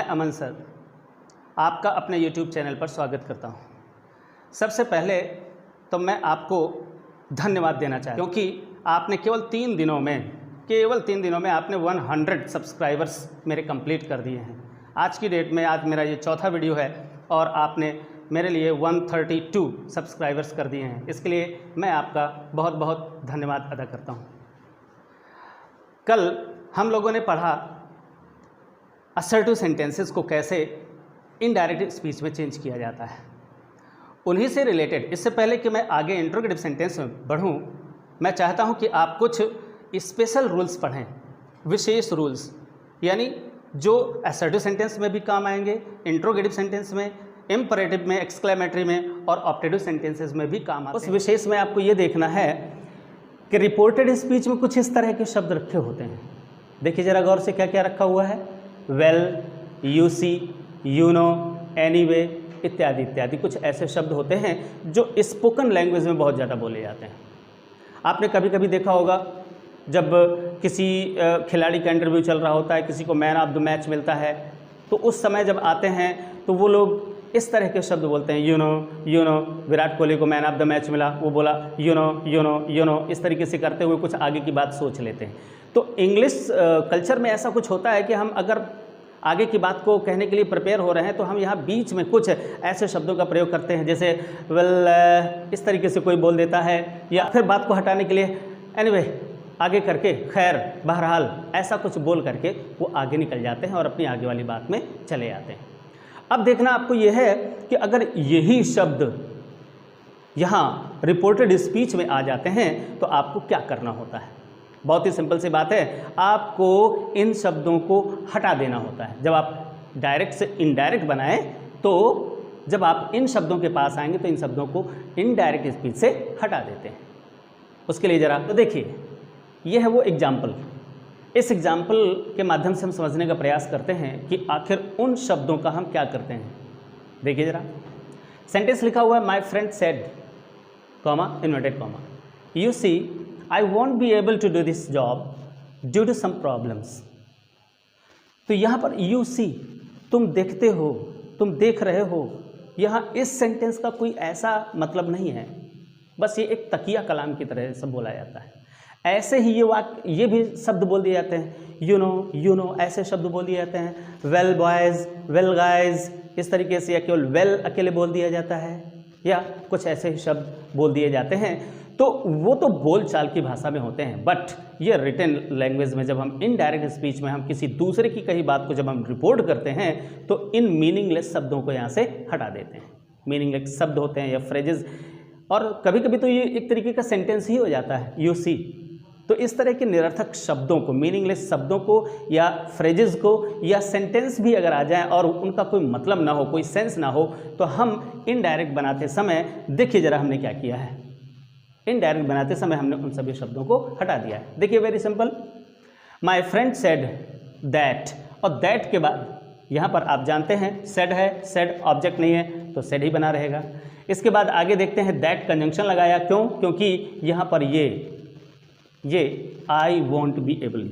मैं अमन सर आपका अपने YouTube चैनल पर स्वागत करता हूं। सबसे पहले तो मैं आपको धन्यवाद देना चाहता हूं क्योंकि आपने केवल 3 दिनों में आपने 100 सब्सक्राइबर्स मेरे कंप्लीट कर दिए हैं। आज की डेट में आज मेरा ये चौथा वीडियो है और आपने मेरे लिए 132 सब्सक्राइबर्स कर दिए हैं। इसके लिए मैं आपका बहुत बहुत धन्यवाद अदा करता हूँ। कल हम लोगों ने पढ़ा असर्टिव सेंटेंसेस को कैसे इनडायरेक्ट स्पीच में चेंज किया जाता है। उन्हीं से रिलेटेड, इससे पहले कि मैं आगे इंट्रोगेटिव सेंटेंस में बढ़ूँ, मैं चाहता हूँ कि आप कुछ स्पेशल रूल्स पढ़ें, विशेष रूल्स, यानी जो असर्टिव सेंटेंस में भी काम आएंगे, इंट्रोगेटिव सेंटेंस में, इम्परेटिव में, एक्सक्लेमेटरी में और ऑप्टेटिव सेंटेंसेस में भी काम आते हैं। उस विशेष में आपको ये देखना है कि रिपोर्टेड स्पीच में कुछ इस तरह के शब्द रखे होते हैं। देखिए ज़रा गौर से क्या क्या रखा हुआ है। Well, you see, you know, anyway इत्यादि इत्यादि कुछ ऐसे शब्द होते हैं जो स्पोकन लैंग्वेज में बहुत ज़्यादा बोले जाते हैं। आपने कभी कभी देखा होगा जब किसी खिलाड़ी का इंटरव्यू चल रहा होता है, किसी को मैन ऑफ द मैच मिलता है, तो उस समय जब आते हैं तो वो लोग इस तरह के शब्द बोलते हैं। यू नो, विराट कोहली को मैन ऑफ द मैच मिला, वो बोला यू नो, इस तरीके से करते हुए कुछ आगे की बात सोच लेते हैं। तो इंग्लिश कल्चर में ऐसा कुछ होता है कि हम अगर आगे की बात को कहने के लिए प्रिपेयर हो रहे हैं तो हम यहाँ बीच में कुछ ऐसे शब्दों का प्रयोग करते हैं, जैसे वेल इस तरीके से कोई बोल देता है, या फिर बात को हटाने के लिए एनीवे आगे करके, खैर, बहरहाल ऐसा कुछ बोल करके वो आगे निकल जाते हैं और अपनी आगे वाली बात में चले जाते हैं। अब देखना आपको ये है कि अगर यही शब्द यहाँ रिपोर्टेड स्पीच में आ जाते हैं तो आपको क्या करना होता है। बहुत ही सिंपल सी बात है, आपको इन शब्दों को हटा देना होता है। जब आप डायरेक्ट से इनडायरेक्ट बनाएं तो जब आप इन शब्दों के पास आएंगे तो इन शब्दों को इनडायरेक्ट स्पीच से हटा देते हैं। उसके लिए ज़रा तो देखिए, यह है वो एग्जाम्पल। इस एग्जाम्पल के माध्यम से हम समझने का प्रयास करते हैं कि आखिर उन शब्दों का हम क्या करते हैं। देखिए ज़रा, सेंटेंस लिखा हुआ है my friend said, comma, inverted comma, you see I won't be able to do this job due to some problems। तो यहाँ पर you see, तुम देखते हो, तुम देख रहे हो, यहाँ इस सेंटेंस का कोई ऐसा मतलब नहीं है, बस ये एक तकिया कलाम की तरह से बोला जाता है। ऐसे ही ये वाक्य, ये भी शब्द बोल दिए जाते हैं। यू नो ऐसे शब्द बोल दिए जाते हैं। वेल बॉयज़, वेल गाइज इस तरीके से, या केवल वेल अकेले बोल दिया जाता है, या कुछ ऐसे ही शब्द बोल दिए जाते हैं। तो वो तो बोलचाल की भाषा में होते हैं, बट ये रिटन लैंग्वेज में जब हम इनडायरेक्ट स्पीच में हम किसी दूसरे की कही बात को जब हम रिपोर्ट करते हैं तो इन मीनिंगलेस शब्दों को यहाँ से हटा देते हैं। मीनिंगलेस शब्द होते हैं या फ्रेजेस, और कभी कभी तो ये एक तरीके का सेंटेंस ही हो जाता है, यू सी। तो इस तरह के निरर्थक शब्दों को, मीनिंगलेस शब्दों को या फ्रेजेस को या सेंटेंस भी अगर आ जाए और उनका कोई मतलब ना हो, कोई सेंस ना हो, तो हम इनडायरेक्ट बनाते समय, देखिए ज़रा हमने क्या किया है। इनडायरेक्ट बनाते समय हमने उन सभी शब्दों को हटा दिया है। देखिए very simple, my friend said that, और दैट के बाद यहाँ पर आप जानते हैं सेड है, सेड ऑब्जेक्ट नहीं है तो सेड ही बना रहेगा। इसके बाद आगे देखते हैं दैट कंजंक्शन लगाया, क्यों? क्योंकि यहाँ पर ये आई वॉन्ट बी एबल,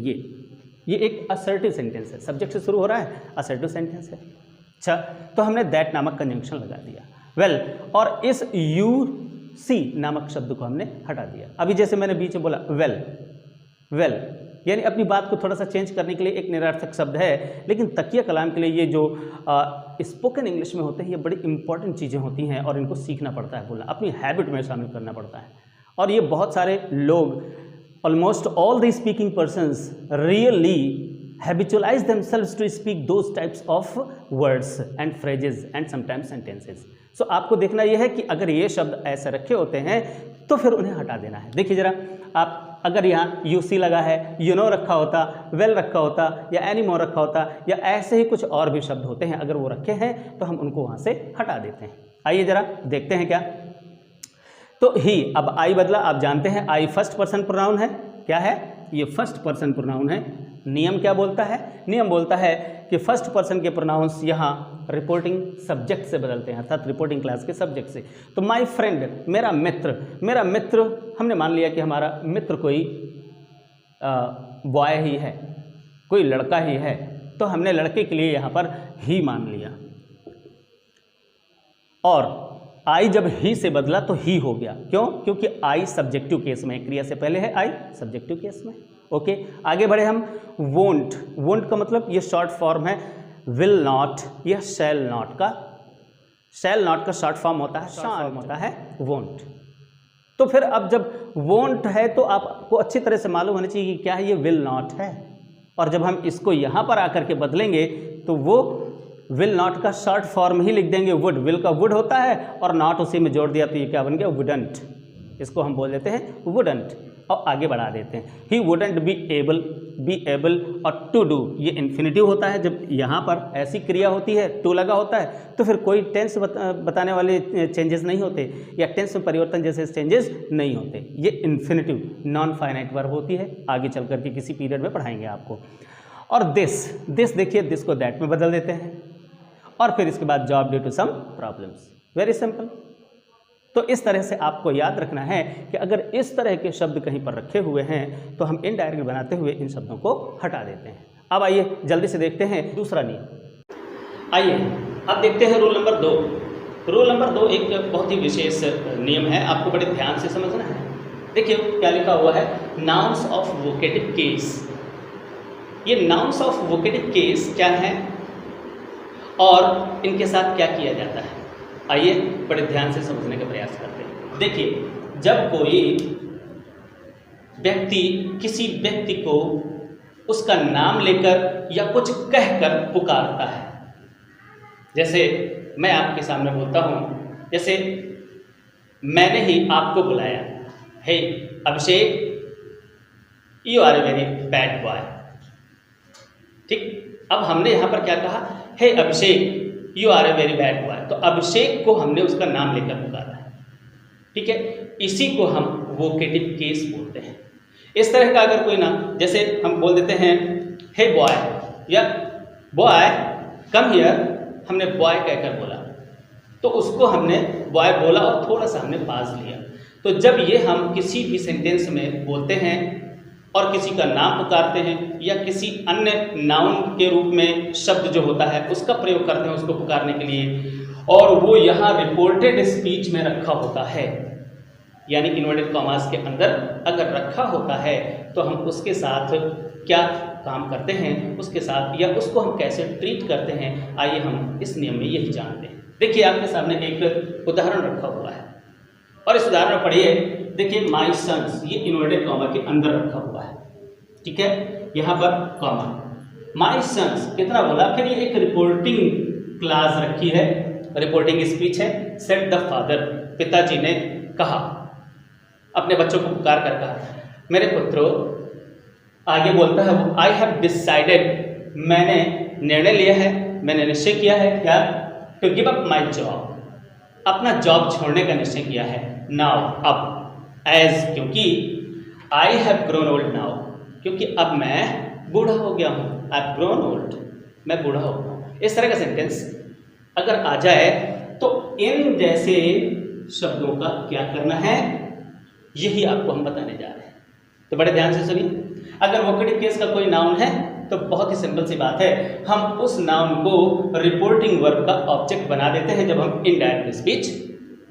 ये एक असर्टिव सेंटेंस है, सब्जेक्ट से शुरू हो रहा है, असर्टिव सेंटेंस है। अच्छा, तो हमने दैट नामक कंजंक्शन लगा दिया। वेल, और इस यू सी नामक शब्द को हमने हटा दिया। अभी जैसे मैंने बीच में बोला वेल, यानी अपनी बात को थोड़ा सा चेंज करने के लिए एक निरर्थक शब्द है, लेकिन तकिया कलाम के लिए ये जो स्पोकन इंग्लिश में होते हैं, ये बड़ी इंपॉर्टेंट चीज़ें होती हैं और इनको सीखना पड़ता है, बोलना अपनी हैबिट में शामिल करना पड़ता है। और ये बहुत सारे लोग, almost all the speaking persons really habitualize themselves to speak those types of words and phrases and sometimes sentences। So आपको देखना यह है कि अगर ये शब्द ऐसे रखे होते हैं तो फिर उन्हें हटा देना है। देखिए ज़रा, आप अगर यहाँ यू सी लगा है, यू नो रखा होता, वेल रखा होता, या एनी मोर रखा होता, या ऐसे ही कुछ और भी शब्द होते हैं, अगर वो रखे हैं तो हम उनको वहाँ से हटा देते हैं। आइए ज़रा देखते हैं क्या। तो ही, अब आई बदला, आप जानते हैं आई फर्स्ट पर्सन प्रोनाउन है। क्या है? ये फर्स्ट पर्सन प्रोनाउन है। नियम क्या बोलता है? नियम बोलता है कि फर्स्ट पर्सन के प्रोनाउंस यहाँ रिपोर्टिंग सब्जेक्ट से बदलते हैं, अर्थात रिपोर्टिंग क्लास के सब्जेक्ट से। तो माय फ्रेंड, मेरा मित्र, हमने मान लिया कि हमारा मित्र कोई बॉय ही है, कोई लड़का ही है, तो हमने लड़के के लिए यहाँ पर ही मान लिया, और आई जब ही से बदला तो ही हो गया। क्यों? क्योंकि आई सब्जेक्टिव केस में, क्रिया से पहले है आई सब्जेक्टिव केस में। ओके, आगे बढ़े हम। वोंट, वोंट का मतलब ये शॉर्ट फॉर्म है विल नॉट या शैल नॉट का। शैल नॉट का शॉर्ट फॉर्म होता है वोंट। तो फिर अब जब वोंट है तो आपको अच्छी तरह से मालूम होना चाहिए कि क्या है, ये विल नॉट है। और जब हम इसको यहाँ पर आकर के बदलेंगे तो वो विल नॉट का शॉर्ट फॉर्म ही लिख देंगे वुड। विल का वुड होता है और नॉट उसी में जोड़ दिया तो ये क्या बन गया, वुडंट। इसको हम बोल देते हैं वुडंट और आगे बढ़ा देते हैं। ही वुडंट बी एबल और टू डू, ये इन्फिनिटिव होता है। जब यहाँ पर ऐसी क्रिया होती है, टू लगा होता है, तो फिर कोई टेंस बताने वाले चेंजेस नहीं होते या टेंस में परिवर्तन जैसे चेंजेस नहीं होते। ये इन्फिनिटिव नॉन फाइनाइट वर्ब होती है, आगे चल करके किसी पीरियड में पढ़ाएंगे आपको। और दिस देखिए, दिस को दैट में बदल देते हैं और फिर इसके बाद job due to some problems. Very simple. तो इस तरह से आपको याद रखना है कि अगर इस तरह के शब्द कहीं पर रखे हुए हैं तो हम इनडायरेक्ट बनाते हुए इन शब्दों को हटा देते हैं। अब आइए जल्दी से देखते हैं दूसरा नियम। आइए अब देखते हैं रूल नंबर 2। रूल नंबर 2 एक बहुत ही विशेष नियम है, आपको बड़े ध्यान से समझना है। देखिए क्या लिखा हुआ है, नाउन्स ऑफ वोकेटिव केस। ये नाउन्स ऑफ वोकेटिव केस क्या है और इनके साथ क्या किया जाता है, आइए बड़े ध्यान से समझने का प्रयास करते हैं। देखिए, जब कोई व्यक्ति किसी व्यक्ति को उसका नाम लेकर या कुछ कहकर पुकारता है, जैसे मैं आपके सामने बोलता हूँ, जैसे मैंने ही आपको बुलाया, hey Abhishek, you are a very bad boy. ठीक, अब हमने यहाँ पर क्या कहा, hey Abhishek you are a very bad boy. तो अभिषेक को हमने उसका नाम लेकर पुकारा है, ठीक है। इसी को हम वोकेटिव केस बोलते हैं। इस तरह का अगर कोई नाम, जैसे हम बोल देते हैं हे बॉय या बॉय कम हियर, हमने बॉय कहकर बोला तो उसको हमने बॉय बोला और थोड़ा सा हमने पास लिया। तो जब ये हम किसी भी सेंटेंस में बोलते हैं और किसी का नाम पुकारते हैं या किसी अन्य नाउन के रूप में शब्द जो होता है उसका प्रयोग करते हैं उसको पुकारने के लिए, और वो यहाँ रिपोर्टेड स्पीच में रखा होता है, यानी इन्वर्टेड कॉमास के अंदर अगर रखा होता है तो हम उसके साथ क्या काम करते हैं, उसके साथ या उसको हम कैसे ट्रीट करते हैं, आइए हम इस नियम में यही जानते हैं। देखिए आपके सामने एक उदाहरण रखा हुआ है और इस उदाहरण में पढ़िए। देखिए माई सन्स, ये इन्वर्टेड कॉमा के अंदर रखा हुआ है, ठीक है, यहाँ पर कॉमा। माई सन्स कितना बोला, फिर ये एक रिपोर्टिंग क्लास रखी है, रिपोर्टिंग स्पीच है। सेड द फादर, पिताजी ने कहा, अपने बच्चों को पुकार कर कहा, मेरे पुत्रों, आगे बोलता है वो, आई हैव डिसाइडेड, मैंने निर्णय लिया है, मैंने निश्चय किया है क्या, to give up my job, अपना जॉब छोड़ने का निश्चय किया है। नाउ, अब, एज, क्योंकि, I have grown old now, क्योंकि अब मैं बूढ़ा हो गया हूँ, आई हैव ग्रोन ओल्ड, मैं बूढ़ा हो गया हूँ। इस तरह का सेंटेंस अगर आ जाए तो इन जैसे शब्दों का क्या करना है, यही आपको हम बताने जा रहे हैं। तो बड़े ध्यान से सुनिए। अगर वोकेटिव केस का कोई नाउन है तो बहुत ही सिंपल सी बात है, हम उस नाउन को रिपोर्टिंग वर्ब का ऑब्जेक्ट बना देते हैं जब हम इनडायरेक्ट स्पीच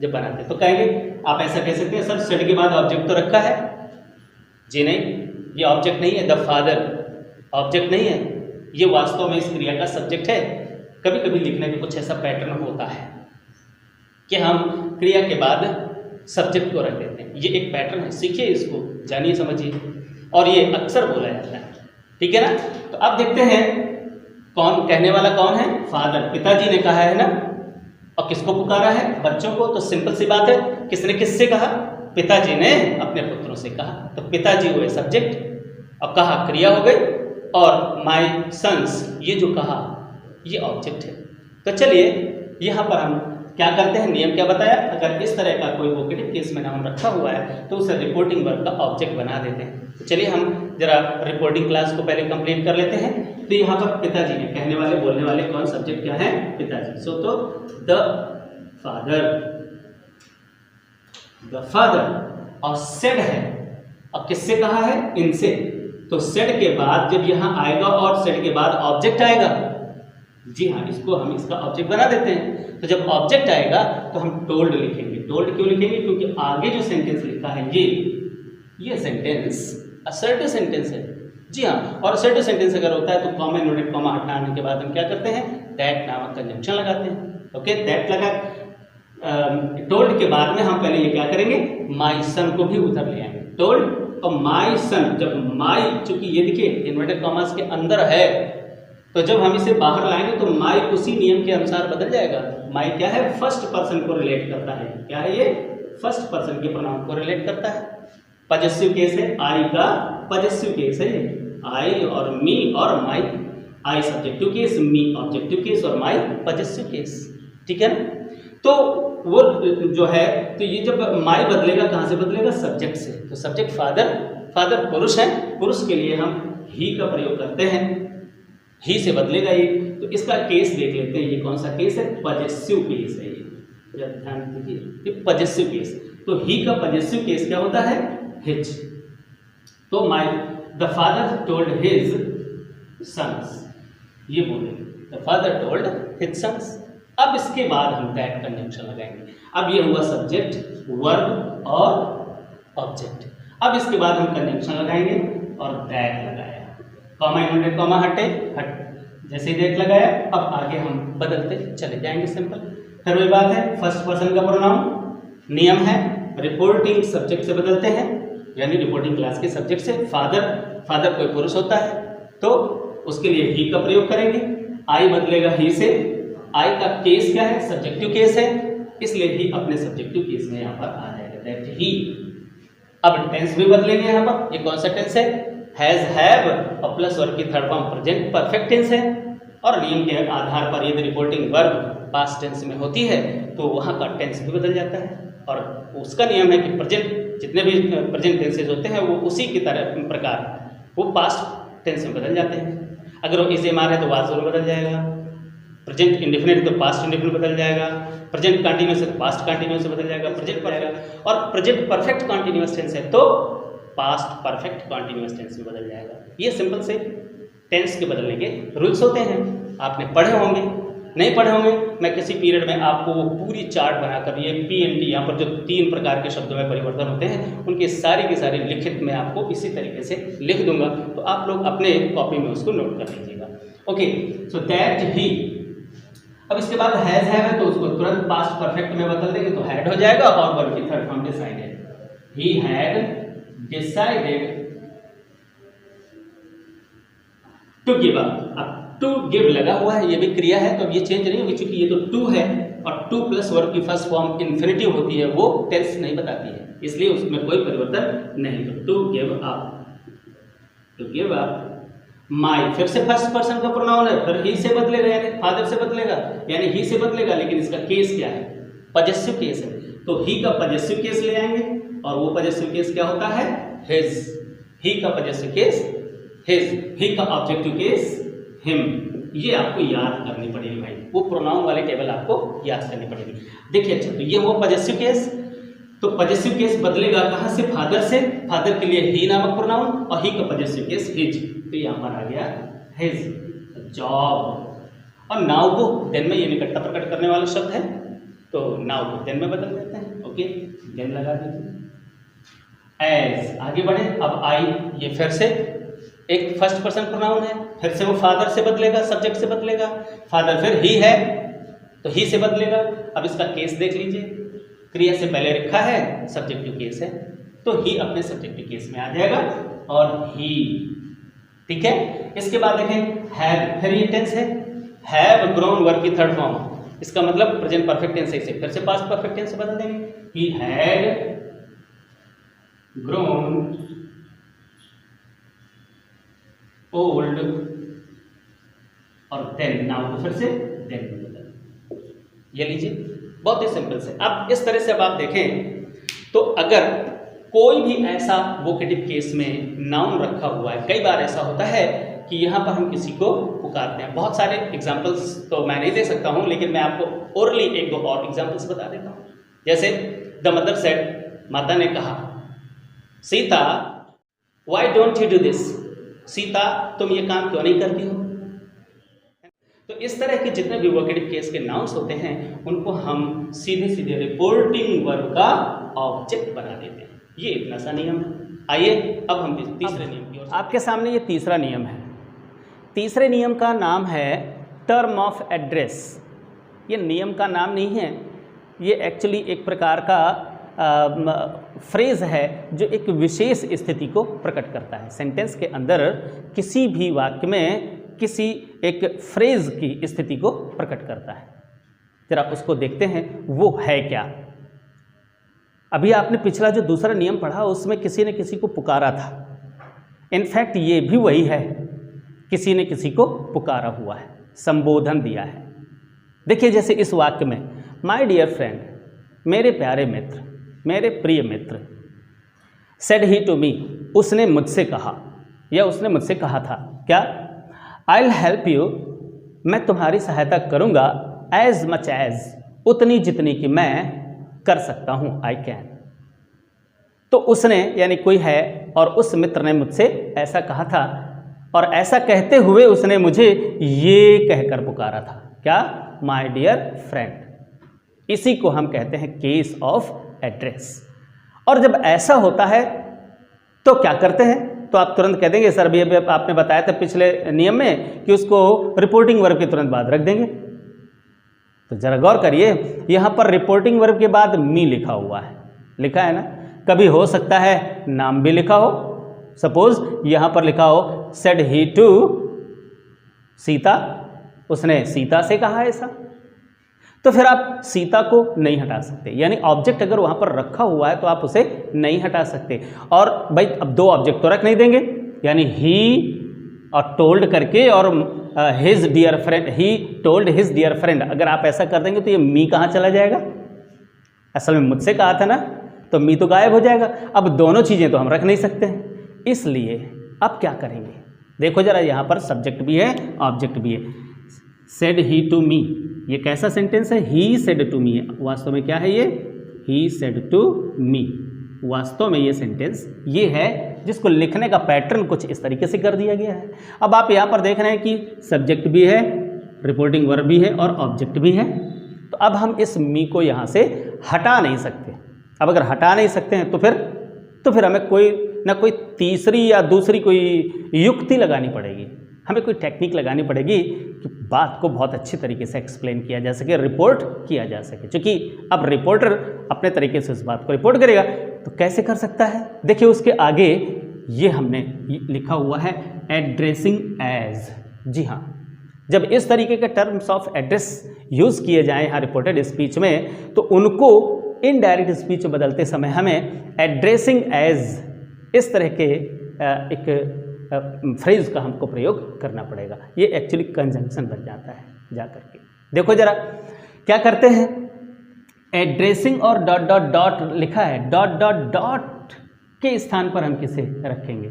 जब बनाते हैं। तो कहेंगे, आप ऐसा कह सकते हैं, सर सेड के बाद ऑब्जेक्ट तो रखा है। जी नहीं, ये ऑब्जेक्ट नहीं है, द फादर ऑब्जेक्ट नहीं है, ये वास्तव में इस क्रिया का सब्जेक्ट है। कभी कभी लिखने में कुछ ऐसा पैटर्न होता है कि हम क्रिया के बाद सब्जेक्ट को रख देते हैं, ये एक पैटर्न है, सीखिए इसको, जानिए समझिए, और ये अक्सर बोला जाता है, ठीक है ना। तो अब देखते हैं कौन कहने वाला कौन है, फादर, पिताजी ने कहा है ना, और किसको पुकारा है, बच्चों को। तो सिंपल सी बात है, किसने किससे कहा, पिताजी ने अपने पुत्रों से कहा। तो पिताजी हुए सब्जेक्ट और कहा क्रिया हो गई, और माय सन्स ये जो कहा ये ऑब्जेक्ट है। तो चलिए यहाँ पर हम क्या करते हैं, नियम क्या बताया, अगर इस तरह का कोई वोकेटिव केस में नाउन रखा हुआ है तो उसे रिपोर्टिंग वर्ब का ऑब्जेक्ट बना देते हैं। तो चलिए हम जरा रिपोर्टिंग क्लास को पहले कंप्लीट कर लेते हैं। तो यहाँ पर पिताजी ने, कहने वाले बोलने वाले कौन, सब्जेक्ट क्या है, पिताजी। सो तो द फादर और सेड है, और किससे कहा है, इनसे, तो सेड के बाद जब यहाँ आएगा और सेड के बाद ऑब्जेक्ट आएगा, जी हाँ, इसको हम इसका ऑब्जेक्ट बना देते हैं। तो जब ऑब्जेक्ट आएगा तो हम टोल्ड लिखेंगे। टोल्ड क्यों लिखेंगे? क्योंकि आगे जो सेंटेंस लिखा है ये सेंटेंस असर्टिव सेंटेंस है। जी हाँ, और असर्टिव सेंटेंस अगर होता है तो कॉमा इन्वर्टेड कॉमा हटाने के बाद हम क्या करते हैं? दैट नामक कंजंक्शन लगाते हैं। ओके, दैट लगा टोल्ड के बाद में हम पहले ये क्या करेंगे? माई सन को भी उधर ले आएंगे। टोल्ड और माई सन, जब माई, चूंकि ये देखिए इन्वर्टेड कॉमास के अंदर है, तो जब हम इसे बाहर लाएंगे तो माई उसी नियम के अनुसार बदल जाएगा। माई क्या है? फर्स्ट पर्सन को रिलेट करता है। क्या है ये? फर्स्ट पर्सन के प्रोनाउन को रिलेट करता है। पजेसिव केस है, आई का पजेसिव केस है ये। आई और मी और माई, आई सब्जेक्टिव केस, मी ऑब्जेक्टिव केस और माई पजेसिव केस। ठीक है ना? तो वो जो है, तो ये जब माई बदलेगा, कहाँ से बदलेगा? सब्जेक्ट से। तो सब्जेक्ट फादर, फादर पुरुष है, पुरुष के लिए हम ही का प्रयोग करते हैं, ही से बदलेगा ये। तो इसका केस देख लेते हैं, ये कौन सा केस है? पजेसिव केस है ये। ध्यान दीजिए, ये पजेसिव केस। तो ही का पजेसिव केस क्या होता है? हिज। तो the father told his sons, ये बोले the father told his sons. अब इसके बाद हम दैट कंजंक्शन लगाएंगे। अब ये हुआ सब्जेक्ट, वर्ब और ऑब्जेक्ट। अब इसके बाद हम कंजंक्शन लगाएंगे और दैट लगाया, कॉमा इन्वर्टेड कॉमा हटे, जैसे ही दैट लगाया अब आगे हम बदलते चले जाएंगे, सिंपल। फिर वही बात है, फर्स्ट पर्सन का प्रोनाउन नियम है, रिपोर्टिंग सब्जेक्ट से बदलते हैं, यानी रिपोर्टिंग क्लास के सब्जेक्ट से। फादर कोई पुरुष होता है तो उसके लिए ही का प्रयोग करेंगे। आई बदलेगा ही से। आई का केस क्या है? सब्जेक्टिव केस है, इसलिए ही अपने सब्जेक्टिव केस में यहाँ पर आ जाएगा, दैट ही। अब टेंस भी बदलेंगे यहाँ पर। ये कौन सा टेंस है? हैज, हैव और प्लस वर्ब की third form present perfect tense है। और नियम के आधार पर यदि रिपोर्टिंग वर्ब पास्ट टेंस में होती है तो वहाँ का टेंस भी बदल जाता है। और उसका नियम है कि प्रेजेंट, जितने भी प्रेजेंट टेंसेज होते हैं वो उसी की तरह प्रकार वो पास्ट टेंस में बदल जाते हैं। अगर वो इज एम आर है तो वाज बदल जाएगा, प्रेजेंट इंडेफिनिट तो पास्ट इंडेफिनिट बदल जाएगा, प्रेजेंट कंटिन्यूअस है तो पास्ट कंटिन्यूअस बदल जाएगा, प्रेजेंट जाएगा। और प्रेजेंट परफेक्ट कंटिन्यूअस टेंस है तो पास्ट परफेक्ट कंटिन्यूअस टेंस में बदल जाएगा। ये सिंपल से टेंस के बदलने के रूल्स होते हैं। आपने पढ़े होंगे, नहीं पढ़े होंगे, मैं किसी पीरियड में आपको वो पूरी चार्ट बनाकर, ये PNT यहाँ पर जो 3 प्रकार के शब्दों में परिवर्तन होते हैं उनके सारी की सारी लिखित में आपको इसी तरीके से लिख दूंगा, तो आप लोग अपने कॉपी में उसको नोट कर लीजिएगा। Okay, so that he. अब इसके बाद हैज, हैव है तो उसको तुरंत पास्ट परफेक्ट में बदल देंगे तो हैड हो जाएगा, और वर्ब की third form decided. He had decided to give up. अब टू गिव लगा हुआ है, ये भी क्रिया है तो अब ये चेंज नहीं होगी, क्योंकि ये तो टू है और टू प्लस वर्ब की फर्स्ट फॉर्म इन्फिनिटिव होती है, वो टेंस नहीं बताती है, इसलिए उसमें कोई परिवर्तन नहीं। तो to give up, to give up my, फिर से फर्स्ट पर्सन का प्रोनाउन है, फिर ही से बदलेगा, यानी फादर से बदलेगा, यानी ही से बदलेगा, लेकिन इसका केस क्या है? पजेसिव केस है, तो ही का पजेसिव केस ले आएंगे, और वो पजेसिव केस क्या होता है? हिज। ही का पजेसिव केस हिज, ही का ऑब्जेक्टिव केस हिम। ये आपको याद करनी पड़ेगी भाई, वो प्रोनाउन वाले टेबल आपको याद करनी पड़ेगी। देखिए अच्छा, तो ये हुआ पजेसिव केस। तो पजेसिव केस बदलेगा कहाँ से? फादर से। फादर के लिए ही नामक प्रोनाउन, और ही का पजेसिव केस हिज, तो यहाँ पर आ गया हिज जॉब। और नाउ को देन में, ये निकटता प्रकट करने वाला शब्द है तो नाउ को देन में बदल देते हैं। ओके, देन लगा दीजिए। एज, आगे बढ़े। अब आई, ये फिर से एक फर्स्ट पर्सन प्रोनाउन है, फिर से वो फादर से बदलेगा, सब्जेक्ट से बदलेगा। फादर फिर ही है तो ही से बदलेगा। अब इसका केस देख लीजिए, क्रिया से पहले लिखा है, सब्जेक्टिव केस है तो ही अपने सब्जेक्टिव केस में आ जाएगा, और ही। ठीक है, इसके बाद देखें हैव, फिर ये टेंस है, हैव ग्रोन वर्ब की थर्ड फॉर्म, इसका मतलब प्रेजेंट परफेक्ट टेंस है, इसे फिर से पास्ट परफेक्ट टेंस से बदल देंगे। ही हैड ग्रोन ओल्ड, और देन, नाउ को फिर से देन में बदल, ये लीजिए, बहुत ही सिंपल से। अब इस तरह से अब आप देखें तो अगर कोई भी ऐसा वोकेटिव केस में नाउन रखा हुआ है, कई बार ऐसा होता है कि यहाँ पर हम किसी को पुकारते हैं। बहुत सारे एग्जाम्पल्स तो मैं नहीं दे सकता हूँ, लेकिन मैं आपको ओरली एक दो और एग्जाम्पल्स बता देता हूँ। जैसे द मदर सेड, माता ने कहा, Sita why don't you do this, Sita तुम ये काम क्यों नहीं करती हो। तो इस तरह के जितने भी वोकेटिव केस के नाउन्स होते हैं उनको हम सीधे सीधे रिपोर्टिंग वर्ब का ऑब्जेक्ट बना देते हैं। ये इतना सा नियम है। आइए अब हम तीसरे नियम की ओर। आपके सामने ये तीसरा नियम है। तीसरे नियम का नाम है टर्म ऑफ एड्रेस। ये नियम का नाम नहीं है, ये एक्चुअली एक प्रकार का फ्रेज है जो एक विशेष स्थिति को प्रकट करता है। सेंटेंस के अंदर किसी भी वाक्य में किसी एक फ्रेज की स्थिति को प्रकट करता है। जरा उसको देखते हैं वो है क्या। अभी आपने पिछला जो दूसरा नियम पढ़ा उसमें किसी ने किसी को पुकारा था। इनफैक्ट ये भी वही है, किसी ने किसी को पुकारा हुआ है, संबोधन दिया है। देखिए जैसे इस वाक्य में माय डियर फ्रेंड, मेरे प्यारे मित्र, मेरे प्रिय मित्र, सेड ही टू मी, उसने मुझसे कहा या उसने मुझसे कहा था क्या, आई विल हेल्प यू, मैं तुम्हारी सहायता करूँगा, एज मच एज, उतनी जितनी कि मैं कर सकता हूँ, आई कैन। तो उसने यानी कोई है और उस मित्र ने मुझसे ऐसा कहा था और ऐसा कहते हुए उसने मुझे ये कहकर पुकारा था, क्या, माय डियर फ्रेंड। इसी को हम कहते हैं केस ऑफ एड्रेस। और जब ऐसा होता है तो क्या करते हैं, तो आप तुरंत कह देंगे सर भी अभी आपने बताया था पिछले नियम में कि उसको रिपोर्टिंग वर्ब के तुरंत बाद रख देंगे। तो जरा गौर करिए, यहाँ पर रिपोर्टिंग वर्ब के बाद मी लिखा हुआ है, लिखा है ना। कभी हो सकता है नाम भी लिखा हो, सपोज यहाँ पर लिखा हो सेड ही टू सीता, उसने सीता से कहा ऐसा, तो फिर आप सीता को नहीं हटा सकते। यानी ऑब्जेक्ट अगर वहाँ पर रखा हुआ है तो आप उसे नहीं हटा सकते। और भाई अब दो ऑब्जेक्ट तो रख नहीं देंगे, यानी ही और टोल्ड करके और his dear friend, he told his dear friend, अगर आप ऐसा कर देंगे तो ये मी कहाँ चला जाएगा। असल में मुझसे कहा था ना, तो मी तो गायब हो जाएगा। अब दोनों चीज़ें तो हम रख नहीं सकते हैं, इसलिए अब क्या करेंगे, देखो जरा, यहाँ पर सब्जेक्ट भी है ऑब्जेक्ट भी है। सेड ही टू मी, ये कैसा सेंटेंस है, ही सेड टू मी, वास्तव में क्या है ये, ही सेड टू मी। वास्तव में ये सेंटेंस ये है जिसको लिखने का पैटर्न कुछ इस तरीके से कर दिया गया है। अब आप यहाँ पर देख रहे हैं कि सब्जेक्ट भी है, रिपोर्टिंग वर्ब भी है और ऑब्जेक्ट भी है। तो अब हम इस मी को यहाँ से हटा नहीं सकते। अब अगर हटा नहीं सकते हैं तो फिर हमें कोई ना कोई तीसरी या दूसरी कोई युक्ति लगानी पड़ेगी, हमें कोई टेक्निक लगानी पड़ेगी कि बात को बहुत अच्छी तरीके से एक्सप्लेन किया जा सके, रिपोर्ट किया जा सके। क्योंकि अब रिपोर्टर अपने तरीके से उस बात को रिपोर्ट करेगा तो कैसे कर सकता है। देखिए उसके आगे ये हमने लिखा हुआ है एड्रेसिंग एज। जी हाँ, जब इस तरीके के टर्म्स ऑफ एड्रेस यूज़ किए जाएँ यहाँ रिपोर्टेड स्पीच में, तो उनको इनडायरेक्ट स्पीच में बदलते समय हमें एड्रेसिंग एज इस तरह के एक फ्रेज का हमको प्रयोग करना पड़ेगा। ये एक्चुअली कंजंक्शन बन जाता है जा करके। देखो जरा क्या करते हैं, एड्रेसिंग और डॉट डॉट डॉट लिखा है, डॉट डॉट डॉट के स्थान पर हम किसे रखेंगे।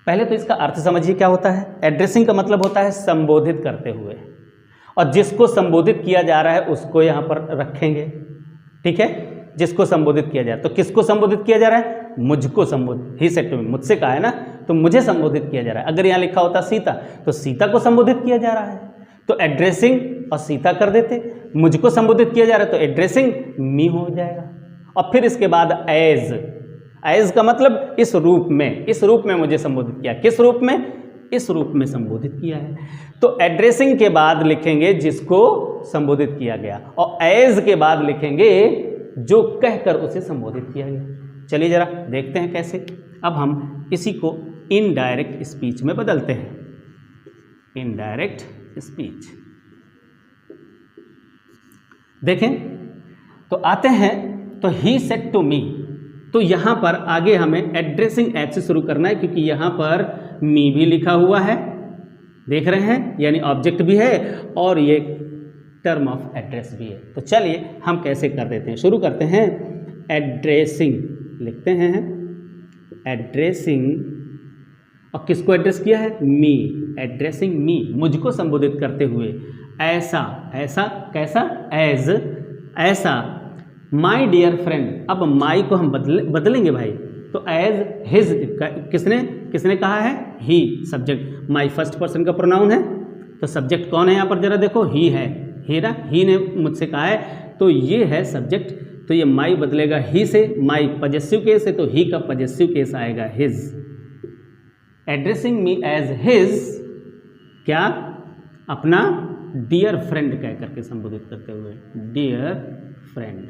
पहले तो इसका अर्थ समझिए क्या होता है। एड्रेसिंग का मतलब होता है संबोधित करते हुए, और जिसको संबोधित किया जा रहा है उसको यहाँ पर रखेंगे, ठीक है। जिसको संबोधित किया जा रहा है, तो किसको संबोधित किया जा रहा है, मुझको संबोधित, ही सेड टू मी, मुझसे कहा है ना, तो मुझे संबोधित किया जा रहा है। अगर यहाँ लिखा होता सीता, तो सीता को संबोधित किया जा रहा है, तो एड्रेसिंग और सीता कर देते। मुझको संबोधित किया जा रहा है तो एड्रेसिंग मी हो जाएगा। और फिर इसके बाद एज, एज का मतलब इस रूप में, इस रूप में मुझे संबोधित किया। किस रूप में, इस रूप में संबोधित किया है। तो एड्रेसिंग के बाद लिखेंगे जिसको संबोधित किया गया, और एज के बाद लिखेंगे जो कहकर उसे संबोधित किया गया। चलिए जरा देखते हैं कैसे। अब हम इसी को इनडायरेक्ट स्पीच में बदलते हैं। इनडायरेक्ट स्पीच देखें तो आते हैं, तो ही सेड टू मी, तो यहाँ पर आगे हमें एड्रेसिंग एज से शुरू करना है, क्योंकि यहाँ पर मी भी लिखा हुआ है, देख रहे हैं, यानी ऑब्जेक्ट भी है और ये टर्म ऑफ एड्रेस भी है। तो चलिए हम कैसे कर देते हैं, शुरू करते हैं। एड्रेसिंग लिखते हैं, एड्रेसिंग, और किसको एड्रेस किया है, मी, एड्रेसिंग मी, मुझको संबोधित करते हुए, ऐसा, ऐसा कैसा, एज, ऐसा, माई डियर फ्रेंड। अब माई को हम बदलेंगे भाई, तो एज हिज, किसने, किसने कहा है? ही। सब्जेक्ट माई फर्स्ट पर्सन का प्रोनाउन है, तो सब्जेक्ट कौन है यहाँ पर जरा देखो, ही है, ही ना, ही ने मुझसे कहा है, तो ये है सब्जेक्ट। तो ये माई बदलेगा ही से, माई पजेसिव केस है तो ही का पजेसिव केस आएगा his. Addressing me as his, क्या? अपना डियर फ्रेंड कह करके संबोधित करते हुए, डियर फ्रेंड।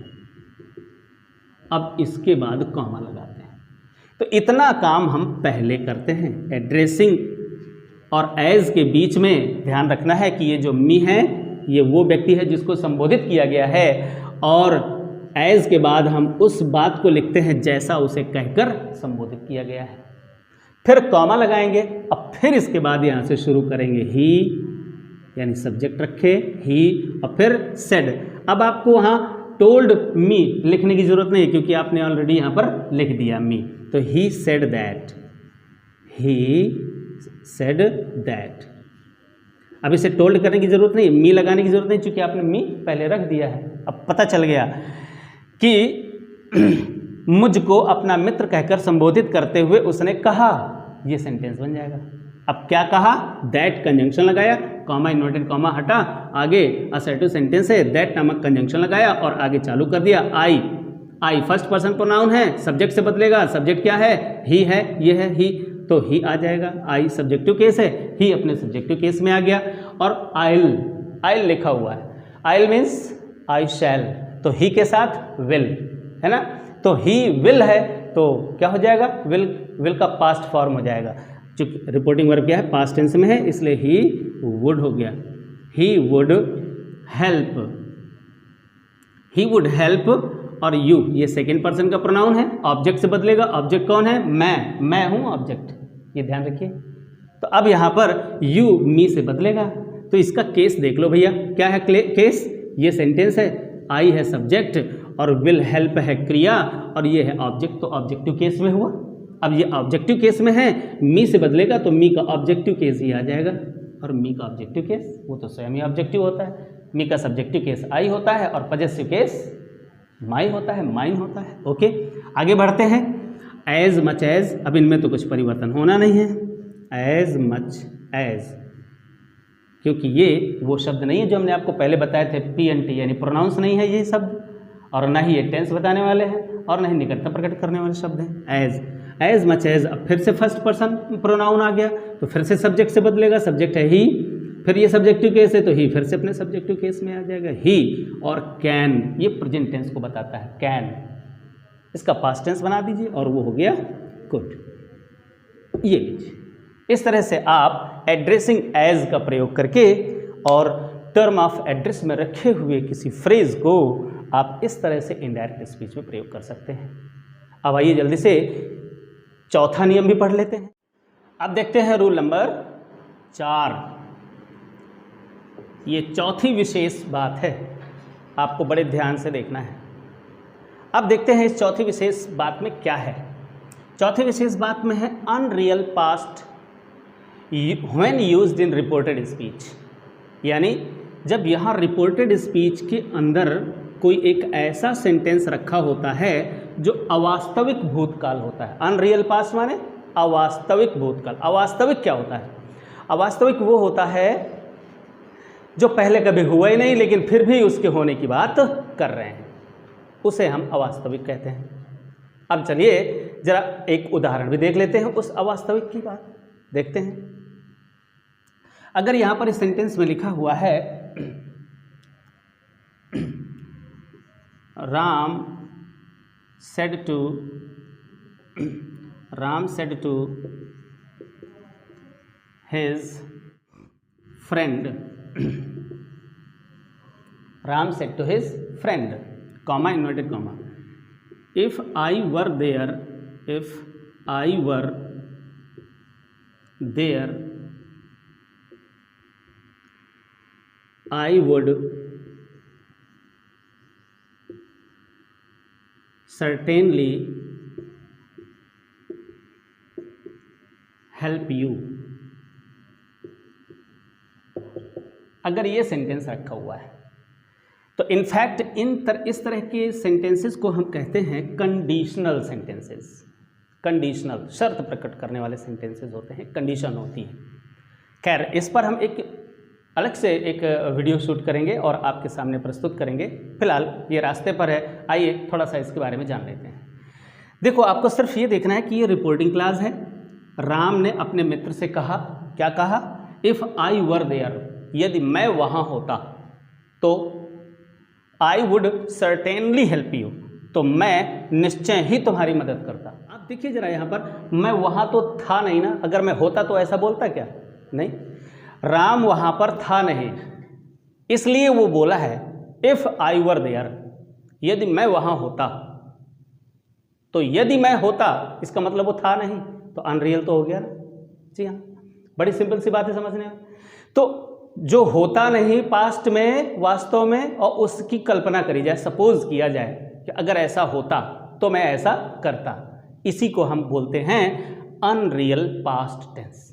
अब इसके बाद कॉमा लगाते हैं। तो इतना काम हम पहले करते हैं। एड्रेसिंग और एज के बीच में ध्यान रखना है कि ये जो मी है ये वो व्यक्ति है जिसको संबोधित किया गया है, और एज के बाद हम उस बात को लिखते हैं जैसा उसे कहकर संबोधित किया गया है। फिर कॉमा लगाएंगे, अब फिर इसके बाद यहाँ से शुरू करेंगे ही, यानी सब्जेक्ट रखे ही, और फिर सेड। अब आपको वहाँ टोल्ड मी लिखने की जरूरत नहीं, क्योंकि आपने ऑलरेडी यहाँ पर लिख दिया मी। तो he said that, he said that. अब इसे टोल्ड करने की जरूरत नहीं, मी लगाने की जरूरत नहीं, क्योंकि आपने मी पहले रख दिया है। अब पता चल गया कि मुझको अपना मित्र कहकर संबोधित करते हुए उसने कहा, ये सेंटेंस बन जाएगा। अब क्या कहा? दैट कंजंक्शन लगाया, कॉमा इन्वर्टेड कॉमा हटा, आगे असर्टिव सेंटेंस है, दैट नामक कंजंक्शन लगाया और आगे चालू कर दिया। आई, आई फर्स्ट पर्सन प्रोनाउन है, सब्जेक्ट से बदलेगा। सब्जेक्ट क्या है? ही है, ये है ही, तो ही आ जाएगा। आई सब्जेक्टिव केस है, ही अपने सब्जेक्टिव केस में आ गया। और आइल, आइल लिखा हुआ है, आइल मीन्स आई शैल, तो ही के साथ विल है ना, तो ही विल है, तो क्या हो जाएगा? विल, विल का पास्ट फॉर्म हो जाएगा। चूंकि रिपोर्टिंग वर्ब क्या है? पास्ट टेंस में है, इसलिए ही वुड हो गया। He would help, he would help. और यू, ये सेकेंड पर्सन का प्रोनाउन है, ऑब्जेक्ट से बदलेगा। ऑब्जेक्ट कौन है? मैं हूं ऑब्जेक्ट, ये ध्यान रखिए। तो अब यहाँ पर यू मी से बदलेगा, तो इसका केस देख लो भैया, क्या है केस? ये सेंटेंस है, आई है सब्जेक्ट और विल हेल्प है क्रिया, और ये है ऑब्जेक्ट, तो ऑब्जेक्टिव केस में हुआ। अब ये ऑब्जेक्टिव केस में है, मी से बदलेगा तो मी का ऑब्जेक्टिव केस ही आ जाएगा, और मी का ऑब्जेक्टिव केस वो तो स्वयं ही ऑब्जेक्टिव होता है। मी का सब्जेक्टिव केस आई होता है और पजेसिव केस माई होता है, माइन होता है। ओके, आगे बढ़ते हैं। एज मच एज, अब इनमें तो कुछ परिवर्तन होना नहीं है। एज मच एज, क्योंकि ये वो शब्द नहीं है जो हमने आपको पहले बताए थे, पी एन टी, यानी प्रोनाउंस नहीं है ये शब्द, और ना ही ये टेंस बताने वाले हैं, और ना ही निकटता प्रकट करने वाले शब्द हैं। एज, एज मच एज, अब फिर से फर्स्ट पर्सन प्रोनाउन आ गया, तो फिर से सब्जेक्ट से बदलेगा। सब्जेक्ट है ही, फिर ये सब्जेक्टिव केस है तो ही फिर से अपने सब्जेक्टिव केस में आ जाएगा ही। और कैन, ये प्रेजेंट टेंस को बताता है, कैन, इसका पास्ट टेंस बना दीजिए और वो हो गया कुड। ये लीजिए, इस तरह से आप एड्रेसिंग एज का प्रयोग करके और टर्म ऑफ एड्रेस में रखे हुए किसी फ्रेज को आप इस तरह से इनडायरेक्ट स्पीच में प्रयोग कर सकते हैं। अब आइए जल्दी से चौथा नियम भी पढ़ लेते हैं। अब देखते हैं रूल नंबर 4। ये चौथी विशेष बात है, आपको बड़े ध्यान से देखना है। अब देखते हैं इस चौथी विशेष बात में क्या है। चौथी विशेष बात में है unreal past when used in reported speech, यानी जब यहाँ रिपोर्टेड स्पीच के अंदर कोई एक ऐसा सेंटेंस रखा होता है जो अवास्तविक भूतकाल होता है। अनरियल पास्ट माने अवास्तविक भूतकाल। अवास्तविक क्या होता है? अवास्तविक वो होता है जो पहले कभी हुआ ही नहीं लेकिन फिर भी उसके होने की बात कर रहे हैं, उसे हम अवास्तविक कहते हैं। अब चलिए जरा एक उदाहरण भी देख लेते हैं उस अवास्तविक की बात। देखते हैं, अगर यहाँ पर इस सेंटेंस में लिखा हुआ है Ram said to his friend, Ram said to his friend, comma, inverted comma, if I were there, I would certainly help you। अगर ये सेंटेंस रखा हुआ है तो इनफैक्ट इस तरह के सेंटेंसेस को हम कहते हैं कंडीशनल सेंटेंसेस। कंडीशनल, शर्त प्रकट करने वाले सेंटेंसेस होते हैं, कंडीशन होती है। खैर, इस पर हम एक अलग से एक वीडियो शूट करेंगे और आपके सामने प्रस्तुत करेंगे। फिलहाल ये रास्ते पर है, आइए थोड़ा सा इसके बारे में जान लेते हैं। देखो, आपको सिर्फ ये देखना है कि ये रिपोर्टिंग क्लास है। राम ने अपने मित्र से कहा, क्या कहा? इफ़ आई वर देयर, यदि मैं वहाँ होता तो I would certainly help you, तो मैं निश्चय ही तुम्हारी मदद करता। आप देखिए जरा यहाँ पर, मैं वहाँ तो था नहीं ना, अगर मैं होता तो ऐसा बोलता क्या? नहीं, राम वहाँ पर था नहीं, इसलिए वो बोला है इफ़ आई वर देयर, यदि मैं वहाँ होता। तो यदि मैं होता इसका मतलब वो था नहीं, तो अनरियल तो हो गया ना। जी हाँ, बड़ी सिंपल सी बात है समझने में। तो जो होता नहीं पास्ट में वास्तव में, और उसकी कल्पना करी जाए, सपोज किया जाए कि अगर ऐसा होता तो मैं ऐसा करता, इसी को हम बोलते हैं अनरियल पास्ट टेंस।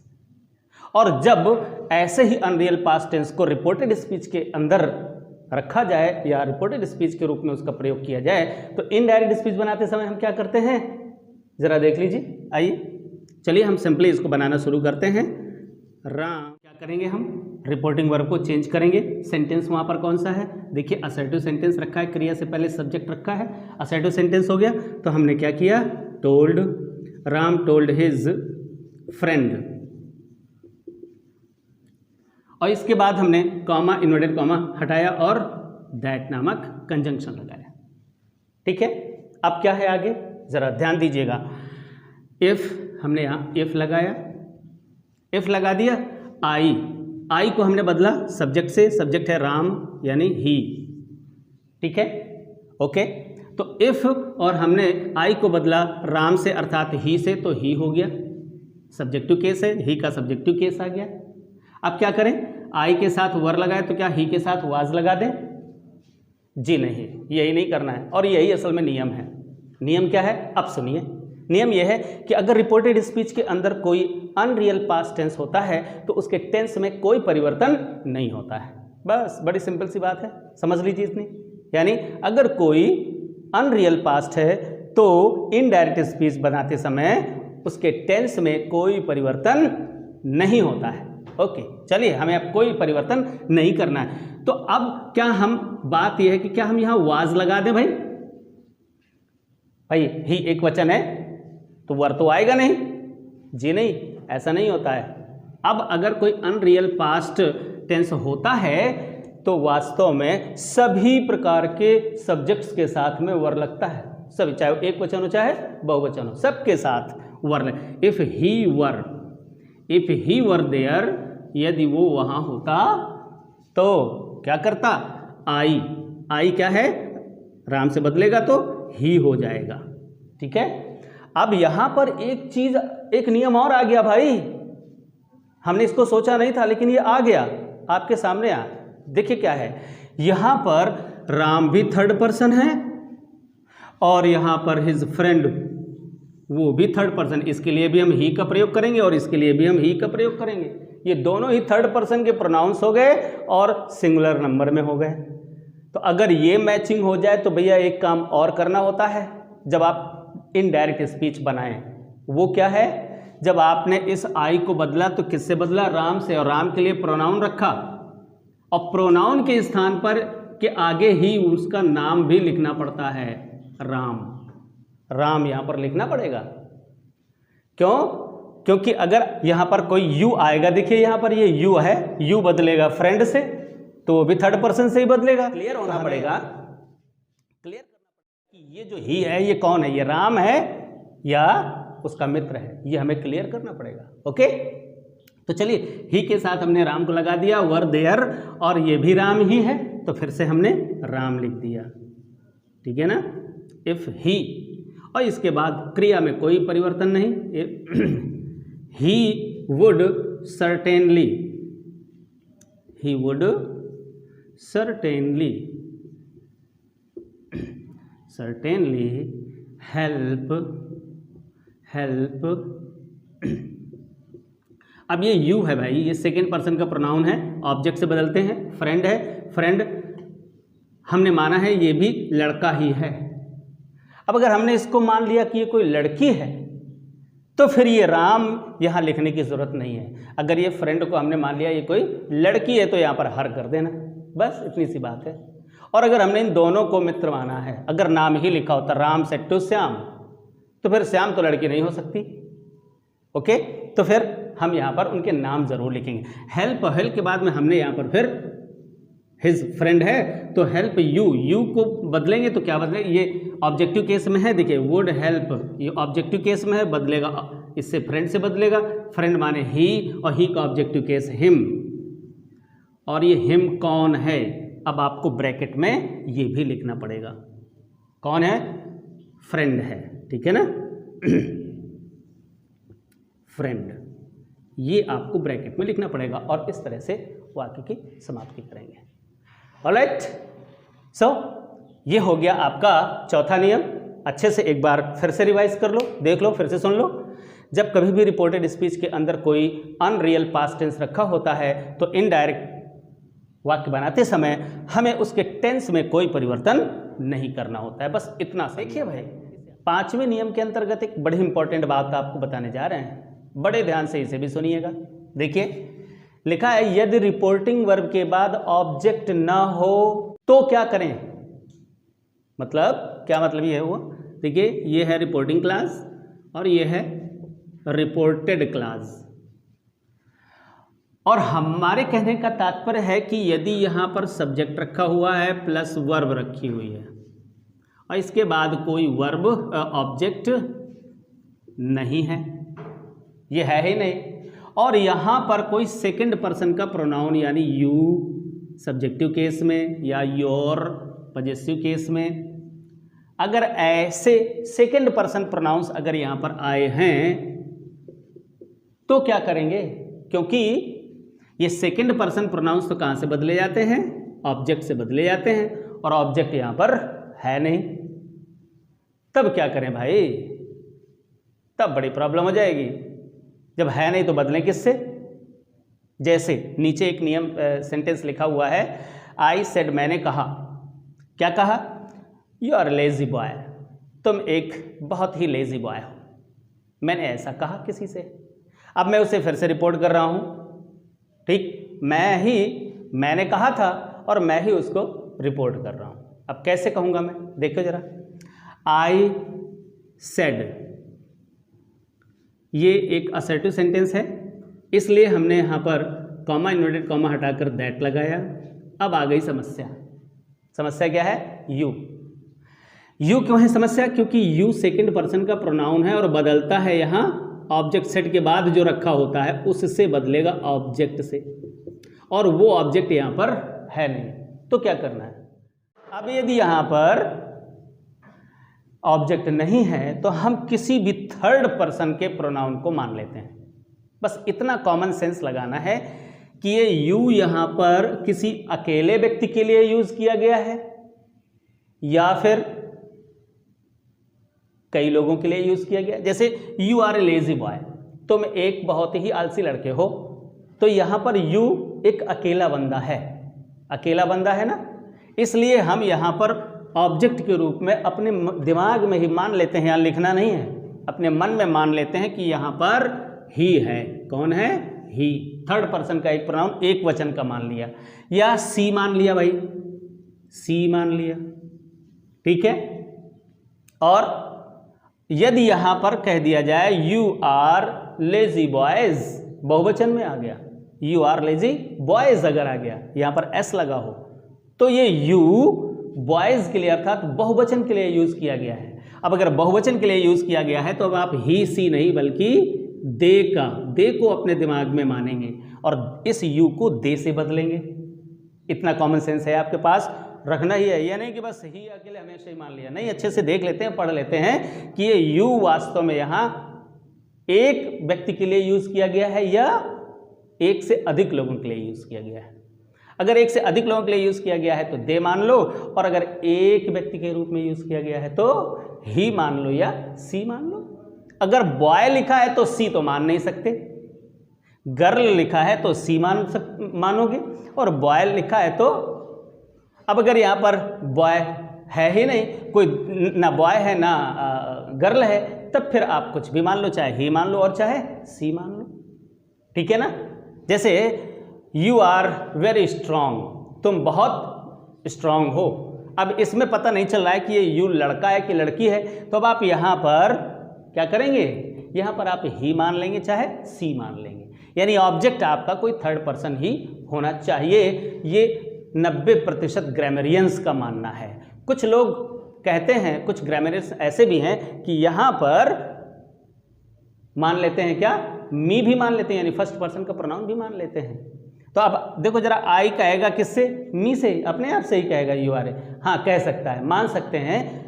और जब ऐसे ही अनरियल पास्ट टेंस को रिपोर्टेड स्पीच के अंदर रखा जाए या रिपोर्टेड स्पीच के रूप में उसका प्रयोग किया जाए, तो इनडायरेक्ट स्पीच बनाते समय हम क्या करते हैं, जरा देख लीजिए। आइए चलिए हम सिंपली इसको बनाना शुरू करते हैं। राम, क्या करेंगे हम? रिपोर्टिंग वर्ब को चेंज करेंगे। सेंटेंस वहाँ पर कौन सा है? देखिए, असर्टिव सेंटेंस रखा है, क्रिया से पहले सब्जेक्ट रखा है, असर्टिव सेंटेंस हो गया। तो हमने क्या किया? Told, Ram told his friend, और इसके बाद हमने कॉमा, इन्वर्टेड कॉमा हटाया और दैट नामक कंजंक्शन लगाया। ठीक है, अब क्या है आगे, जरा ध्यान दीजिएगा। इफ, हमने यहाँ इफ लगाया, इफ लगा दिया। आई को हमने बदला सब्जेक्ट से, सब्जेक्ट है राम यानी ही। ठीक है, ओके। तो इफ और हमने आई को बदला राम से अर्थात ही से, तो ही हो गया, सब्जेक्टिव केस है, ही का सब्जेक्टिव केस आ गया। अब क्या करें? आई के साथ वर लगाए तो क्या ही के साथ वाज लगा दें? जी नहीं, यही नहीं करना है, और यही असल में नियम है। नियम क्या है? अब सुनिए। नियम यह है कि अगर रिपोर्टेड स्पीच के अंदर कोई अनरियल पास्ट टेंस होता है तो उसके टेंस में कोई परिवर्तन नहीं होता है। बस, बड़ी सिंपल सी बात है, समझ लीजिए इतनी। यानी अगर कोई अनरियल पास्ट है तो इनडायरेक्ट स्पीच बनाते समय उसके टेंस में कोई परिवर्तन नहीं होता है। ओके, चलिए, हमें अब कोई परिवर्तन नहीं करना है। तो अब क्या हम, बात यह है कि क्या हम यहाँ वाज लगा दें? भाई ही एक वचन है तो वर तो आएगा नहीं। जी नहीं, ऐसा नहीं होता है। अब अगर कोई अनरियल पास्ट टेंस होता है तो वास्तव में सभी प्रकार के सब्जेक्ट्स के साथ में वर लगता है, सभी, चाहे वो एक वचन हो चाहे बहुवचन हो, सबके साथ वर लग। इफ ही वर देयर, यदि वो वहां होता तो क्या करता? आई क्या है? राम से बदलेगा तो ही हो जाएगा। ठीक है, अब यहां पर एक चीज, एक नियम और आ गया भाई। हमने इसको सोचा नहीं था लेकिन ये आ गया, आपके सामने आ। देखिए क्या है, यहां पर राम भी थर्ड पर्सन है और यहां पर हिज फ्रेंड वो भी थर्ड पर्सन। इसके लिए भी हम ही का प्रयोग करेंगे और इसके लिए भी हम ही का प्रयोग करेंगे। ये दोनों ही थर्ड पर्सन के प्रोनाउंस हो गए और सिंगुलर नंबर में हो गए। तो अगर ये मैचिंग हो जाए तो भैया एक काम और करना होता है जब आप इनडायरेक्ट स्पीच बनाएं। वो क्या है? जब आपने इस आई को बदला तो किससे बदला? राम से, और राम के लिए प्रोनाउन रखा और प्रोनाउन के स्थान पर के आगे ही उसका नाम भी लिखना पड़ता है, राम यहां पर लिखना पड़ेगा। क्यों? क्योंकि अगर यहां पर कोई यू आएगा, देखिए यहां पर ये यू है, यू बदलेगा फ्रेंड से तो वो भी थर्ड पर्सन से ही बदलेगा। क्लियर होना पड़ेगा, क्लियर करना पड़ेगा कि ये जो ही है ये कौन है, ये राम है या उसका मित्र है, ये हमें क्लियर करना पड़ेगा। ओके, तो चलिए ही के साथ हमने राम को लगा दिया, वर देयर, और ये भी राम ही है तो फिर से हमने राम लिख दिया। ठीक है ना? इफ ही, और इसके बाद क्रिया में कोई परिवर्तन नहीं। He would certainly, he would certainly help अब ये यू है भाई, ये सेकेंड पर्सन का प्रोनाउन है, ऑब्जेक्ट से बदलते हैं, फ्रेंड है, फ्रेंड हमने माना है ये भी लड़का ही है। अब अगर हमने इसको मान लिया कि ये कोई लड़की है तो फिर ये राम यहाँ लिखने की ज़रूरत नहीं है। अगर ये फ्रेंड को हमने मान लिया ये कोई लड़की है तो यहाँ पर हर कर देना, बस इतनी सी बात है। और अगर हमने इन दोनों को मित्र माना है, अगर नाम ही लिखा होता राम सेड टू श्याम, तो फिर श्याम तो लड़की नहीं हो सकती। ओके, तो फिर हम यहाँ पर उनके नाम जरूर लिखेंगे। हेल्प, हेल्प के बाद में हमने यहाँ पर फिर हिज फ्रेंड है तो हेल्प यू, यू को बदलेंगे तो क्या बदलेगा, ये ऑब्जेक्टिव केस में है, देखिए वुड हेल्प, ये ऑब्जेक्टिव केस में है, बदलेगा इससे फ्रेंड से बदलेगा, फ्रेंड माने ही, और ही का ऑब्जेक्टिव केस हिम, और ये हिम कौन है, अब आपको ब्रैकेट में ये भी लिखना पड़ेगा, कौन है, फ्रेंड है, ठीक है ना फ्रेंड, ये आपको ब्रैकेट में लिखना पड़ेगा और इस तरह से वाक्य की समाप्ति करेंगे। ऑलराइट, सो ये हो गया आपका चौथा नियम। अच्छे से एक बार फिर से रिवाइज कर लो, देख लो, फिर से सुन लो। जब कभी भी रिपोर्टेड स्पीच के अंदर कोई अनरियल पास्ट टेंस रखा होता है तो इनडायरेक्ट वाक्य बनाते समय हमें उसके टेंस में कोई परिवर्तन नहीं करना होता है, बस इतना। देखिए भाई, पांचवें नियम के अंतर्गत एक बड़ी इंपॉर्टेंट बात आपको बताने जा रहे हैं, बड़े ध्यान से इसे भी सुनिएगा। देखिए लिखा है यदि रिपोर्टिंग वर्ब के बाद ऑब्जेक्ट ना हो तो क्या करें, मतलब क्या मतलब ये है वो, देखिए ये है रिपोर्टिंग क्लास और ये है रिपोर्टेड क्लास, और हमारे कहने का तात्पर्य है कि यदि यहां पर सब्जेक्ट रखा हुआ है प्लस वर्ब रखी हुई है और इसके बाद कोई वर्ब ऑब्जेक्ट नहीं है, ये है ही नहीं, और यहाँ पर कोई सेकंड पर्सन का प्रोनाउन यानी यू सब्जेक्टिव केस में या योर पजेसिव केस में, अगर ऐसे सेकंड पर्सन प्रोनाउंस अगर यहाँ पर आए हैं तो क्या करेंगे, क्योंकि ये सेकंड पर्सन प्रोनाउंस तो कहाँ से बदले जाते हैं, ऑब्जेक्ट से बदले जाते हैं, और ऑब्जेक्ट यहाँ पर है नहीं, तब क्या करें भाई, तब बड़ी प्रॉब्लम हो जाएगी। जब है नहीं तो बदलें किससे, जैसे नीचे एक नियम सेंटेंस लिखा हुआ है, आई सेड, मैंने कहा, क्या कहा, यू आर लेजी बॉय, तुम एक बहुत ही लेजी बॉय हो, मैंने ऐसा कहा किसी से। अब मैं उसे फिर से रिपोर्ट कर रहा हूँ, ठीक, मैंने कहा था और मैं ही उसको रिपोर्ट कर रहा हूँ। अब कैसे कहूँगा मैं, देखो जरा, आई सेड, ये एक असर्टिव सेंटेंस है, इसलिए हमने यहाँ पर कॉमा इन्वर्टेड कॉमा हटाकर दैट लगाया। अब आ गई समस्या, समस्या क्या है, यू क्यों है समस्या, क्योंकि यू सेकंड पर्सन का प्रोनाउन है और बदलता है यहाँ ऑब्जेक्ट सेट के बाद जो रखा होता है उससे बदलेगा ऑब्जेक्ट से, और वो ऑब्जेक्ट यहाँ पर है नहीं, तो क्या करना है। अब यदि यहाँ पर ऑब्जेक्ट नहीं है तो हम किसी भी थर्ड पर्सन के प्रोनाउन को मान लेते हैं, बस इतना कॉमन सेंस लगाना है कि ये यू यहाँ पर किसी अकेले व्यक्ति के लिए यूज किया गया है या फिर कई लोगों के लिए यूज किया गया। जैसे you are a lazy boy, तुम एक बहुत ही आलसी लड़के हो, तो यहाँ पर यू एक अकेला बंदा है, अकेला बंदा है ना, इसलिए हम यहाँ पर ऑब्जेक्ट के रूप में अपने दिमाग में ही मान लेते हैं, यहाँ लिखना नहीं है, अपने मन में मान लेते हैं कि यहाँ पर ही है। कौन है, ही, थर्ड पर्सन का एक प्रोनाउन एक वचन का मान लिया, या सी मान लिया भाई, सी मान लिया, ठीक है। और यदि यहां पर कह दिया जाए यू आर लेजी बॉयज, बहुवचन में आ गया, यू आर लेजी बॉयज अगर आ गया, यहां पर एस लगा हो, तो ये यू बॉयज के लिए अर्थात बहुवचन के लिए यूज किया गया है। अब अगर बहुवचन के लिए यूज किया गया है तो अब आप ही सी नहीं बल्कि दे को अपने दिमाग में मानेंगे और इस यू को दे से बदलेंगे। इतना कॉमन सेंस है आपके पास, रखना ही है, यह नहीं कि बस ही अकेले हमेशा ही मान लिया, नहीं, अच्छे से देख लेते हैं, पढ़ लेते हैं कि ये यू वास्तव में यहाँ एक व्यक्ति के लिए यूज किया गया है या एक से अधिक लोगों के लिए यूज किया गया है। अगर एक से अधिक लोगों के लिए यूज किया गया है तो दे मान लो, और अगर एक व्यक्ति के रूप में यूज किया गया है तो ही मान लो या सी मान लो। अगर बॉय लिखा है तो सी तो मान नहीं सकते, गर्ल लिखा है तो सी मानोगे, और बॉय लिखा है तो, अब अगर यहाँ पर बॉय है ही नहीं, कोई ना बॉय है ना गर्ल है, तब फिर आप कुछ भी मान लो, चाहे ही मान लो और चाहे सी मान लो, ठीक है ना। जैसे यू आर वेरी स्ट्रांग, तुम बहुत स्ट्रांग हो। अब इसमें पता नहीं चल रहा है कि ये यू लड़का है कि लड़की है, तो अब आप यहाँ पर क्या करेंगे, यहाँ पर आप ही मान लेंगे चाहे सी मान लेंगे, यानी ऑब्जेक्ट आपका कोई थर्ड पर्सन ही होना चाहिए। ये 90% ग्रामरियंस का मानना है। कुछ लोग कहते हैं, कुछ ग्रामरियंस ऐसे भी हैं कि यहाँ पर मान लेते हैं क्या, मी भी मान लेते हैं, यानी फर्स्ट पर्सन का प्रोनाउन भी मान लेते हैं। तो अब देखो जरा, आई कहेगा किससे, मी से, अपने आप से ही कहेगा यू आर ए, हाँ कह सकता है, मान सकते हैं,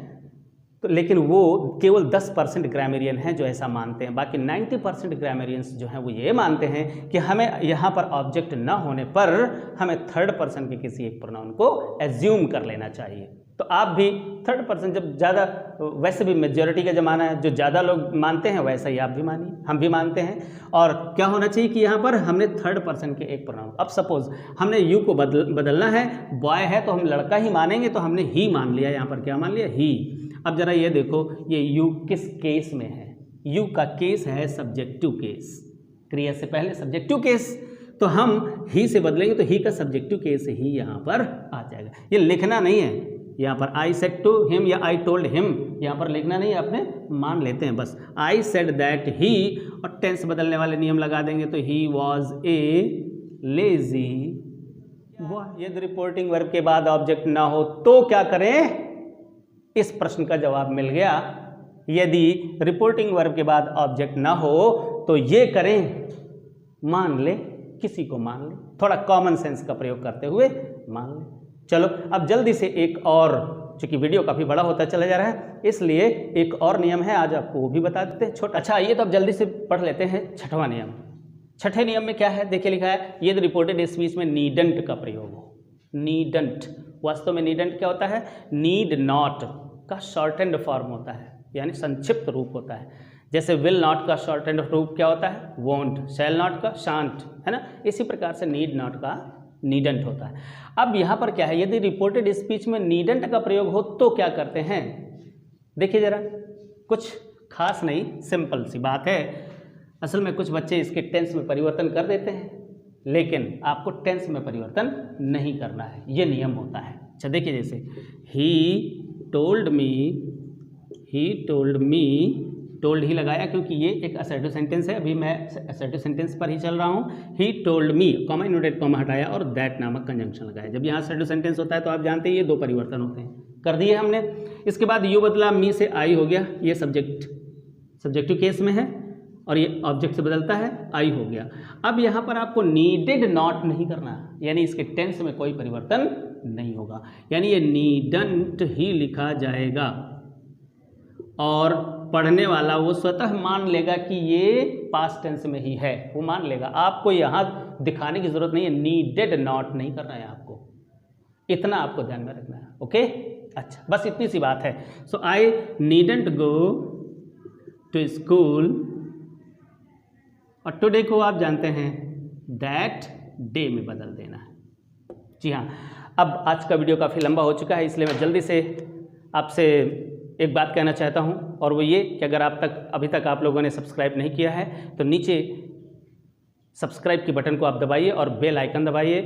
तो लेकिन वो केवल 10% ग्रामरियन हैं जो ऐसा मानते हैं। बाकी 90% ग्रामरियंस जो हैं वो ये मानते हैं कि हमें यहाँ पर ऑब्जेक्ट न होने पर हमें थर्ड पर्सन के किसी एक प्रोनाउन को एज्यूम कर लेना चाहिए। तो आप भी थर्ड पर्सन, जब ज़्यादा, वैसे भी मेजॉरिटी का ज़माना है, जो ज़्यादा लोग मानते हैं वैसा ही आप भी मानिए, हम भी मानते हैं। और क्या होना चाहिए कि यहाँ पर हमने थर्ड पर्सन के एक प्रोनाउन, अब सपोज हमने यू को बदलना है, बॉय है तो हम लड़का ही मानेंगे, तो हमने ही मान लिया, यहाँ पर क्या मान लिया, ही। अब जरा ये देखो, ये यू किस केस में है, यू का केस है सब्जेक्टिव केस, क्रिया से पहले सब्जेक्टिव केस, तो हम ही से बदलेंगे तो ही का सब्जेक्टिव केस ही यहाँ पर आ जाएगा। ये लिखना नहीं है यहाँ पर, आई सेड टू हिम या आई टोल्ड हिम, यहाँ पर लिखना नहीं है, अपने मान लेते हैं बस, आई सेड दैट ही, और टेंस बदलने वाले नियम लगा देंगे तो he was a lazy boy. यदि रिपोर्टिंग वर्ब के बाद ऑब्जेक्ट ना हो तो क्या करें, इस प्रश्न का जवाब मिल गया। यदि रिपोर्टिंग वर्ब के बाद ऑब्जेक्ट ना हो तो ये करें, मान ले, किसी को मान ले, थोड़ा कॉमन सेंस का प्रयोग करते हुए मान ले। चलो अब जल्दी से एक और, चूंकि वीडियो काफ़ी बड़ा होता चला जा रहा है इसलिए एक और नियम है, आज आपको वो भी बता देते हैं छोटा। अच्छा ये तो अब जल्दी से पढ़ लेते हैं छठवां नियम। छठे नियम में क्या है, देखिए लिखा है, ये रिपोर्टेड स्पीच में नीडंट का प्रयोग हो। नीडंट, वास्तव में नीडंट क्या होता है, नीड नॉट का शॉर्टेंड फॉर्म होता है, यानी संक्षिप्त रूप होता है। जैसे विल नॉट का शॉर्टेंड रूप क्या होता है, वोंट, शैल नॉट का शांट, है ना, इसी प्रकार से नीड नॉट का नीडंट होता है। अब यहाँ पर क्या है, यदि रिपोर्टेड स्पीच में नीडंट का प्रयोग हो तो क्या करते हैं, देखिए जरा, कुछ खास नहीं, सिंपल सी बात है। असल में कुछ बच्चे इसके टेंस में परिवर्तन कर देते हैं, लेकिन आपको टेंस में परिवर्तन नहीं करना है, ये नियम होता है। अच्छा देखिए, जैसे he told me, told he लगाया क्योंकि ये एक असर्टिव सेंटेंस है, अभी मैं असर्टिव सेंटेंस पर ही चल रहा हूँ। He told me, comma inverted comma हटाया और दैट नामक कंजंक्शन लगाया। जब यहाँ असर्टिव सेंटेंस होता है तो आप जानते हैं ये दो परिवर्तन होते हैं, कर दिए हमने। इसके बाद यू बदला मी से आई हो गया, ये सब्जेक्टिव केस में है, और ये ऑब्जेक्ट से बदलता है, आई हो गया। अब यहाँ पर आपको नीडेड नॉट नहीं करना, यानी इसके टेंस में कोई परिवर्तन नहीं होगा, यानी ये नीडंट ही लिखा जाएगा और पढ़ने वाला वो स्वतः मान लेगा कि ये पास्ट टेंस में ही है, वो मान लेगा। आपको यहाँ दिखाने की जरूरत नहीं है, नीडेड नॉट नहीं करना है आपको, इतना आपको ध्यान में रखना है। ओके, अच्छा बस इतनी सी बात है। सो आई नीडंट गो टू स्कूल, और टुडे को आप जानते हैं दैट डे में बदल देना है। जी हाँ, अब आज का वीडियो काफ़ी लंबा हो चुका है, इसलिए मैं जल्दी से आपसे एक बात कहना चाहता हूं, और वो ये कि अगर अभी तक आप लोगों ने सब्सक्राइब नहीं किया है तो नीचे सब्सक्राइब के बटन को आप दबाइए और बेल आइकन दबाइए।